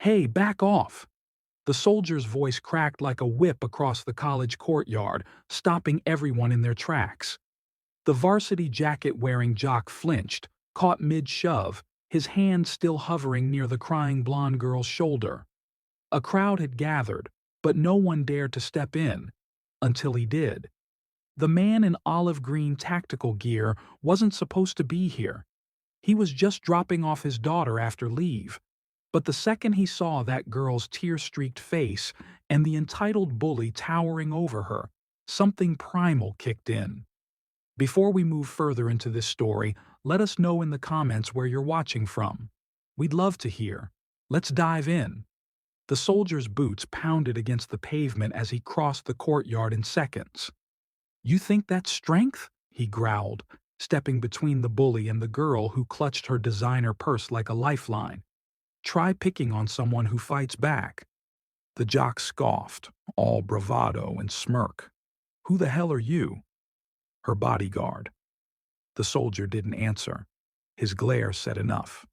Hey, back off! The soldier's voice cracked like a whip across the college courtyard, stopping everyone in their tracks. The varsity jacket-wearing jock flinched, caught mid-shove, his hand still hovering near the crying blonde girl's shoulder. A crowd had gathered, but no one dared to step in, until he did. The man in olive green tactical gear wasn't supposed to be here. He was just dropping off his daughter after leave. But the second he saw that girl's tear-streaked face and the entitled bully towering over her, something primal kicked in. Before we move further into this story, let us know in the comments where you're watching from. We'd love to hear. Let's dive in. The soldier's boots pounded against the pavement as he crossed the courtyard in seconds. "You think that's strength?" he growled, stepping between the bully and the girl who clutched her designer purse like a lifeline. "Try picking on someone who fights back." The jock scoffed, all bravado and smirk. "Who the hell are you?" "Her bodyguard." The soldier didn't answer. His glare said enough.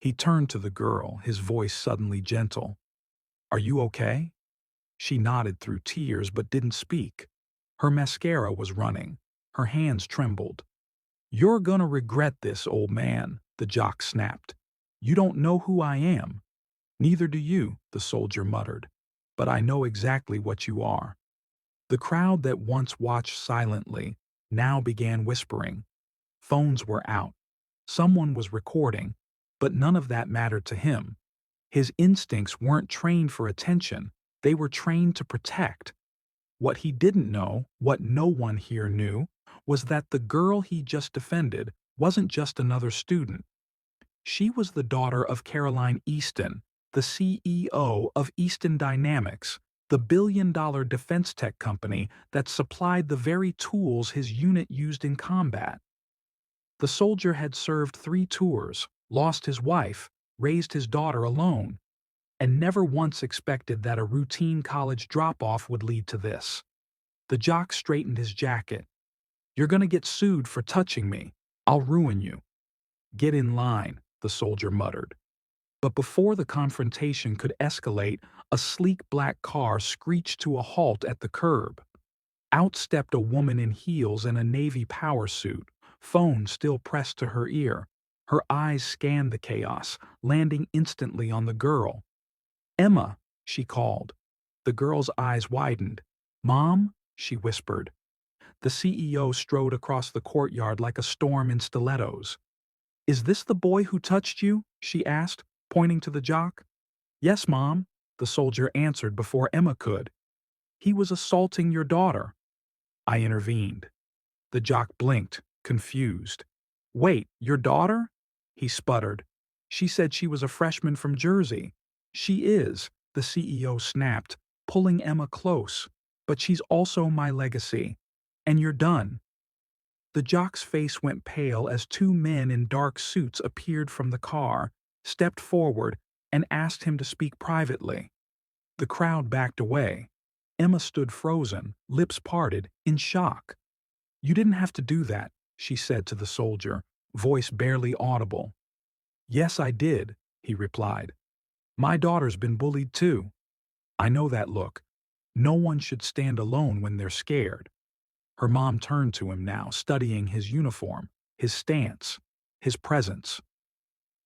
He turned to the girl, his voice suddenly gentle. "Are you okay?" She nodded through tears but didn't speak. Her mascara was running. Her hands trembled. "You're gonna regret this, old man," the jock snapped. "You don't know who I am." "Neither do you," the soldier muttered. "But I know exactly what you are." The crowd that once watched silently now began whispering. Phones were out. Someone was recording, but none of that mattered to him. His instincts weren't trained for attention, they were trained to protect. What he didn't know, what no one here knew, was that the girl he just defended wasn't just another student. She was the daughter of Caroline Easton, the CEO of Easton Dynamics, the billion-dollar defense tech company that supplied the very tools his unit used in combat. The soldier had served 3 tours, lost his wife, raised his daughter alone, and never once expected that a routine college drop-off would lead to this. The jock straightened his jacket. "You're gonna get sued for touching me. I'll ruin you." "Get in line," the soldier muttered. But before the confrontation could escalate, a sleek black car screeched to a halt at the curb. Out stepped a woman in heels and a Navy power suit, phone still pressed to her ear. Her eyes scanned the chaos, landing instantly on the girl. "Emma," she called. The girl's eyes widened. "Mom?" she whispered. The CEO strode across the courtyard like a storm in stilettos. "Is this the boy who touched you?" she asked, pointing to the jock. "Yes, Mom," the soldier answered before Emma could. "He was assaulting your daughter." I intervened. The jock blinked, confused. "Wait, your daughter?" he sputtered. "She said she was a freshman from Jersey." "She is," the CEO snapped, pulling Emma close. "But she's also my legacy. And you're done." The jock's face went pale as 2 men in dark suits appeared from the car, stepped forward, and asked him to speak privately. The crowd backed away. Emma stood frozen, lips parted, in shock. "You didn't have to do that," she said to the soldier, voice barely audible. "Yes, I did," he replied. "My daughter's been bullied too." "I know that look. No one should stand alone when they're scared." Her mom turned to him now, studying his uniform, his stance, his presence.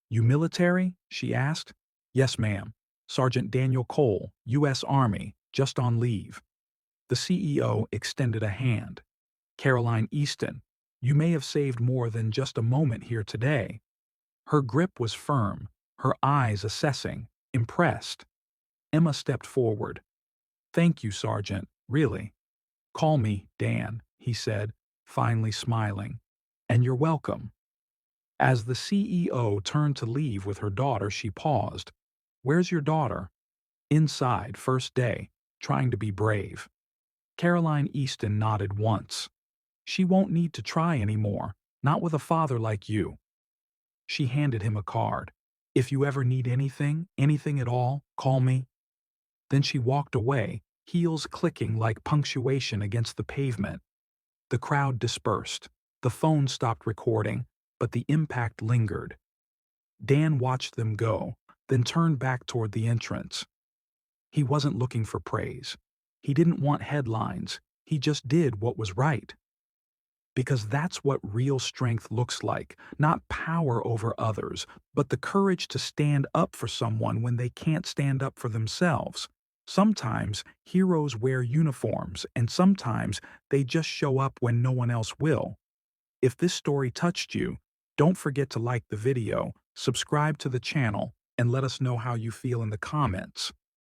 "You military?" she asked. "Yes, ma'am. Sergeant Daniel Cole, U.S. Army, just on leave." The CEO extended a hand. "Caroline Easton, you may have saved more than just a moment here today." Her grip was firm, her eyes assessing, impressed. Emma stepped forward. "Thank you, Sergeant, really." "Call me Dan," he said, finally smiling. "And you're welcome." As the CEO turned to leave with her daughter, she paused. "Where's your daughter?" "Inside, first day, trying to be brave." Caroline Easton nodded once. "She won't need to try anymore, not with a father like you." She handed him a card. "If you ever need anything, anything at all, call me." Then she walked away, heels clicking like punctuation against the pavement. The crowd dispersed. The phone stopped recording, but the impact lingered. Dan watched them go, then turned back toward the entrance. He wasn't looking for praise. He didn't want headlines. He just did what was right. Because that's what real strength looks like, not power over others, but the courage to stand up for someone when they can't stand up for themselves. Sometimes heroes wear uniforms, and sometimes they just show up when no one else will. If this story touched you, don't forget to like the video, subscribe to the channel, and let us know how you feel in the comments.